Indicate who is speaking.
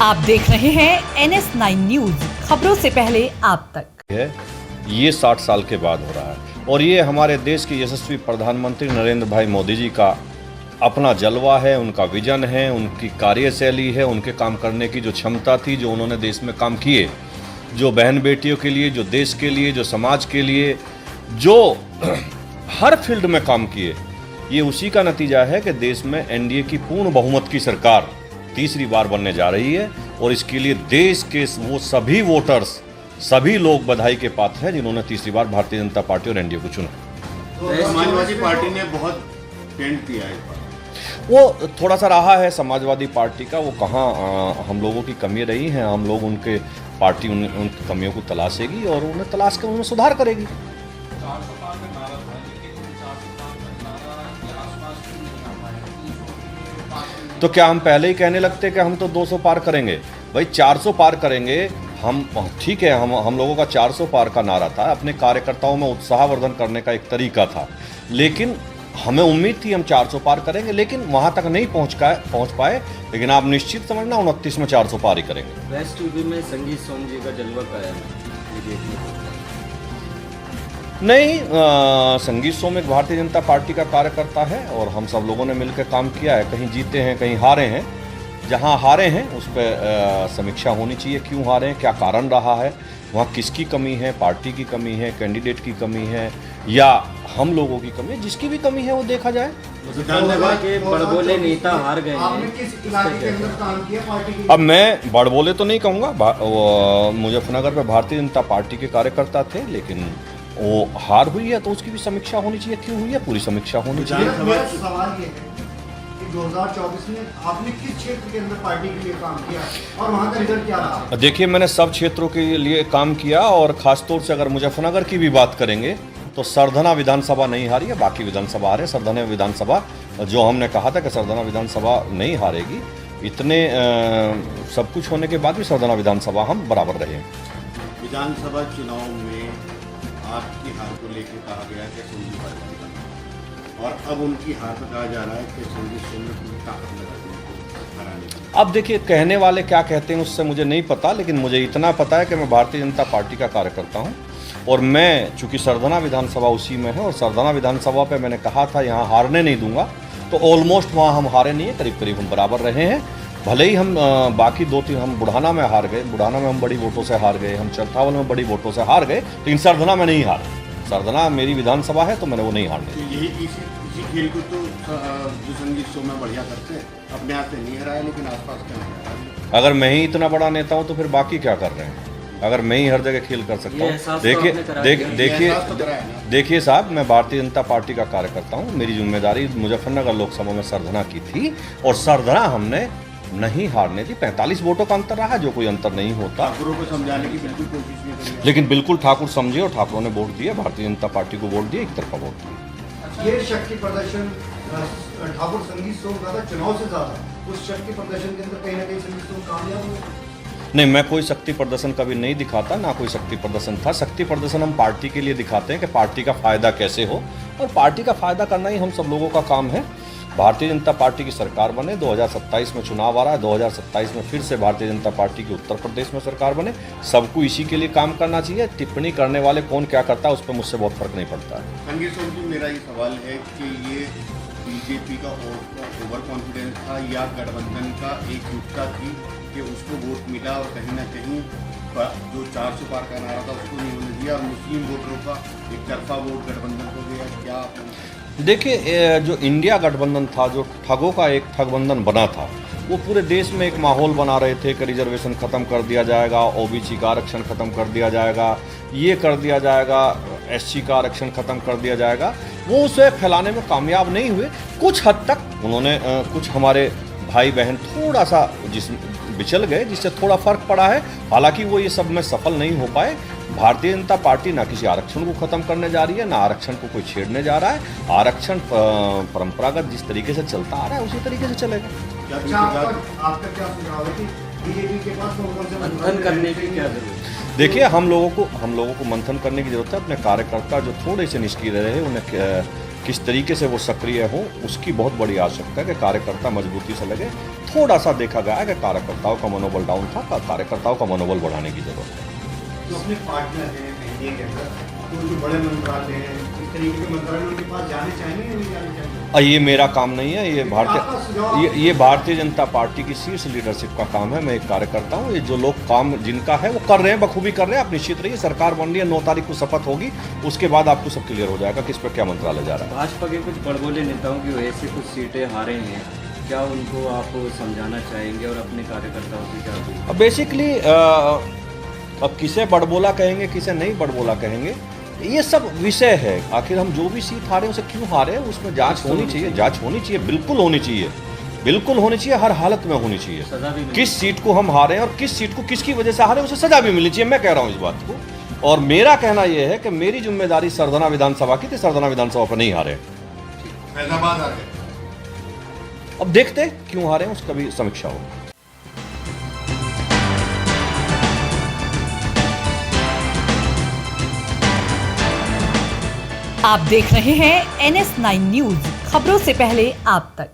Speaker 1: आप देख रहे हैं NS9 न्यूज, खबरों से पहले आप तक।
Speaker 2: ये 60 साल के बाद हो रहा है और ये हमारे देश के यशस्वी प्रधानमंत्री नरेंद्र भाई मोदी जी का अपना जलवा है, उनका विजन है, उनकी कार्यशैली है, उनके काम करने की जो क्षमता थी, जो उन्होंने देश में काम किए, जो बहन बेटियों के लिए, जो देश के लिए, जो समाज के लिए, जो हर फील्ड में काम किए, ये उसी का नतीजा है कि देश में एनडीए की पूर्ण बहुमत की सरकार तीसरी बार बनने जा रही है और इसके लिए देश के वो सभी वोटर्स, सभी लोग बधाई के पात्र हैं जिन्होंने तीसरी बार भारतीय जनता पार्टी और एनडीए को चुना।
Speaker 3: तो समाजवादी पार्टी ने बहुत टेंट किया है,
Speaker 2: वो थोड़ा सा रहा है समाजवादी पार्टी का, वो कहाँ हम लोगों की कमी रही है, हम लोग उनके पार्टी उन कमियों को तलाशेगी और उन्हें तलाश कर उनमें सुधार करेगी। तो क्या हम पहले ही कहने लगते कि हम तो 200 पार करेंगे? भाई 400 पार करेंगे हम, ठीक है। हम लोगों का 400 पार का नारा था, अपने कार्यकर्ताओं में उत्साहवर्धन करने का एक तरीका था, लेकिन हमें उम्मीद थी हम 400 पार करेंगे, लेकिन वहां तक नहीं पहुंच पाए। लेकिन आप निश्चित समझना 29 में 400 पार ही करेंगे।
Speaker 4: वेस्ट यूपी में संगीत सोम जी का जलवा कायम है।
Speaker 2: नहीं, संगीत सोम एक भारतीय जनता पार्टी का कार्यकर्ता है और हम सब लोगों ने मिलकर काम किया है। कहीं जीते हैं, कहीं हारे हैं। जहां हारे हैं उस पर समीक्षा होनी चाहिए, क्यों हारे हैं, क्या कारण रहा है, वहाँ किसकी कमी है, पार्टी की कमी है, कैंडिडेट की कमी है या हम लोगों की कमी है। जिसकी भी कमी है वो देखा जाए।
Speaker 4: के बड़बोले नेता हार गए
Speaker 3: आपने किस इलाके के अंदर काम किया पार्टी की?
Speaker 2: अब मैं बड़बोले तो नहीं कहूँगा, मुजफ्फरनगर में भारतीय जनता पार्टी के कार्यकर्ता थे, लेकिन वो हार हुई है तो उसकी भी समीक्षा होनी चाहिए, क्यों हुई है पूरी समीक्षा होनी चाहिए।
Speaker 3: मेरा सवाल ये है कि 2024 में आपने किस क्षेत्र के अंदर पार्टी के लिए काम किया और वहाँ का रिजल्ट क्या रहा?
Speaker 2: देखिए, मैंने सब क्षेत्रों के लिए काम किया और खासतौर से अगर मुजफ्फरनगर की भी बात करेंगे तो सरधना विधानसभा नहीं हारी है, बाकी विधानसभा हारे। सरधना विधानसभा जो हमने कहा था कि सरधना विधानसभा नहीं हारेगी, इतने सब कुछ होने के बाद भी सरधना विधानसभा हम बराबर रहे।
Speaker 3: विधानसभा चुनाव में आपकी हार को लेकर कहा गया कि संजीव पार्टी, और अब उनकी हार पर कहा जा रहा है कि संजीव सोम ने पूरी ताकत लगा दी उनको हराने की।
Speaker 2: अब देखिए, कहने वाले क्या कहते हैं उससे मुझे नहीं पता, लेकिन मुझे इतना पता है कि मैं भारतीय जनता पार्टी का कार्यकर्ता हूं और मैं, चूंकि सरधना विधानसभा उसी में है और सरधना विधानसभा पे मैंने कहा था यहाँ हारने नहीं दूंगा, तो ऑलमोस्ट वहाँ हम हारे नहीं है, करीब करीब हम बराबर रहे हैं। भले ही हम बाकी 2-3 हम बुढ़ाना में हार गए, बुढ़ाना में हम बड़ी वोटों से हार गए, हम चरथावल में बड़ी वोटों से हार गए, लेकिन सरधना में नहीं हारे। सरधना मेरी विधानसभा है तो मैंने वो नहीं हारने।
Speaker 3: तो यही इसी खेल को तो जो संगीत सोम में बढ़िया करते हैं, अपने आप से नहीं हराया लेकिन आसपास क्या हराया।
Speaker 2: अगर मैं ही इतना बड़ा नेता हूँ तो फिर बाकी क्या कर रहे हैं? अगर मैं ही हर जगह खेल कर सकता हूँ। देखिए साहब, मैं भारतीय जनता पार्टी का कार्यकर्ता हूँ, मेरी जिम्मेदारी मुजफ्फरनगर लोकसभा में सरधना की थी और सरधना हमने नहीं हारने दी। 45 वोटों का अंतर रहा, जो कोई अंतर नहीं होता।
Speaker 3: ठाकुरों को समझाने की बिल्कुल कोशिश नहीं करी,
Speaker 2: लेकिन बिल्कुल ठाकुर समझे और ठाकुरों ने वोट दिया, भारतीय जनता पार्टी को वोट दिया, एक तरफा वोट दिया।
Speaker 3: ये शक्ति प्रदर्शन ठाकुर संगीत सोम का था चुनाव से ज्यादा, उस शक्ति प्रदर्शन के अंदर कहीं ना कहीं संगीत सोम कामयाब हुए।
Speaker 2: नहीं, मैं कोई शक्ति प्रदर्शन कभी नहीं दिखाता, ना कोई शक्ति प्रदर्शन था। शक्ति प्रदर्शन हम पार्टी के लिए दिखाते हैं कि पार्टी का फायदा कैसे हो, और पार्टी का फायदा करना ही हम सब लोगों का काम है। भारतीय जनता पार्टी की सरकार बने, 2027 में चुनाव आ रहा है, 2027 में फिर से भारतीय जनता पार्टी की उत्तर प्रदेश में सरकार बने। सबको इसी के लिए काम करना चाहिए। टिप्पणी करने वाले कौन क्या करता है उस पर मुझसे बहुत फर्क नहीं पड़ता है।
Speaker 3: संगीत सोम जी, मेरा ये सवाल है कि ये बीजेपी का ओवर कॉन्फिडेंस था या गठबंधन का एकजुटता थी कि उसको वोट मिला और कहीं ना कहीं जो 400 पार का नारा था उसको नहीं होने दिया और मुस्लिम वोटरों का एक तरफा वोट गठबंधन को गया? क्या
Speaker 2: देखिए, जो इंडिया गठबंधन था, जो ठगों का एक ठगबंधन बना था, वो पूरे देश में एक माहौल बना रहे थे कि रिजर्वेशन ख़त्म कर दिया जाएगा, ओबीसी का आरक्षण ख़त्म कर दिया जाएगा, ये कर दिया जाएगा, एससी का आरक्षण ख़त्म कर दिया जाएगा। वो उसे फैलाने में कामयाब नहीं हुए। कुछ हद तक उन्होंने कुछ हमारे भाई बहन थोड़ा सा बिचल गए, जिससे थोड़ा फर्क पड़ा है। हालांकि वो ये सब में सफल नहीं हो पाए। भारतीय जनता पार्टी ना किसी आरक्षण को खत्म करने जा रही है, ना आरक्षण को कोई छेड़ने जा रहा है। आरक्षण परंपरागत जिस तरीके से चलता आ रहा है उसी तरीके से चलेगा।
Speaker 3: आपका क्या सुझाव है कि बीजेपी के पास
Speaker 4: मंथन करने की क्या जरूरत है?
Speaker 2: देखिए हम लोगों को मंथन करने की जरूरत है। अपने कार्यकर्ता जो थोड़े से निष्क्रिय रहे उन्हें किस तरीके से वो सक्रिय हो, उसकी बहुत बड़ी आवश्यकता है कि कार्यकर्ता मजबूती से लगे। थोड़ा सा देखा गया है कि कार्यकर्ताओं का मनोबल डाउन था, कार्यकर्ताओं का मनोबल बढ़ाने की जरूरत है।
Speaker 5: जो अपने पार्टनर हैं एनडीए के अंदर, तो जो बड़े मंत्रालय हैं, इस तरीके के मंत्रालय उनके पास जाने चाहेंगे या नहीं जाने चाहेंगे?
Speaker 2: ये मेरा काम नहीं है, ये भारतीय जनता पार्टी की शीर्ष लीडरशिप का काम है। मैं एक कार्यकर्ता हूँ। ये जो लोग काम जिनका है वो कर रहे हैं, बखूबी कर रहे हैं। आप निश्चित रहिए, सरकार बन रही है, 9 तारीख को शपथ होगी, उसके बाद आपको सब क्लियर हो जाएगा किस पर क्या मंत्रालय जा रहा है।
Speaker 4: भाजपा के कुछ बड़बोले नेताओं की वजह से कुछ सीटें हारे हैं, क्या उनको आप समझाना चाहेंगे और अपने कार्यकर्ताओं से क्या बोलेंगे?
Speaker 2: बेसिकली अब किसे बड़बोला कहेंगे, किसे नहीं बड़बोला कहेंगे, ये सब विषय है। आखिर हम जो भी सीट हारे उसे क्यों हारे, उसमें जांच होनी चाहिए, जांच होनी चाहिए, बिल्कुल होनी चाहिए, बिल्कुल होनी चाहिए, हर हालत में होनी चाहिए।
Speaker 4: सजा भी
Speaker 2: किस सीट को हम हारे और किस सीट को किसकी वजह से हारे, उसे सजा भी मिलनी चाहिए। मैं कह रहा हूँ इस बात को। और मेरा कहना यह है कि मेरी जिम्मेदारी सरदना विधानसभा की थी, सरदना विधानसभा पर नहीं हारे।
Speaker 3: फैजाबाद आ गए।
Speaker 2: अब देखते क्यों हारे, उसका भी समीक्षा हो।
Speaker 1: आप देख रहे हैं NS9 न्यूज, खबरों से पहले आप तक।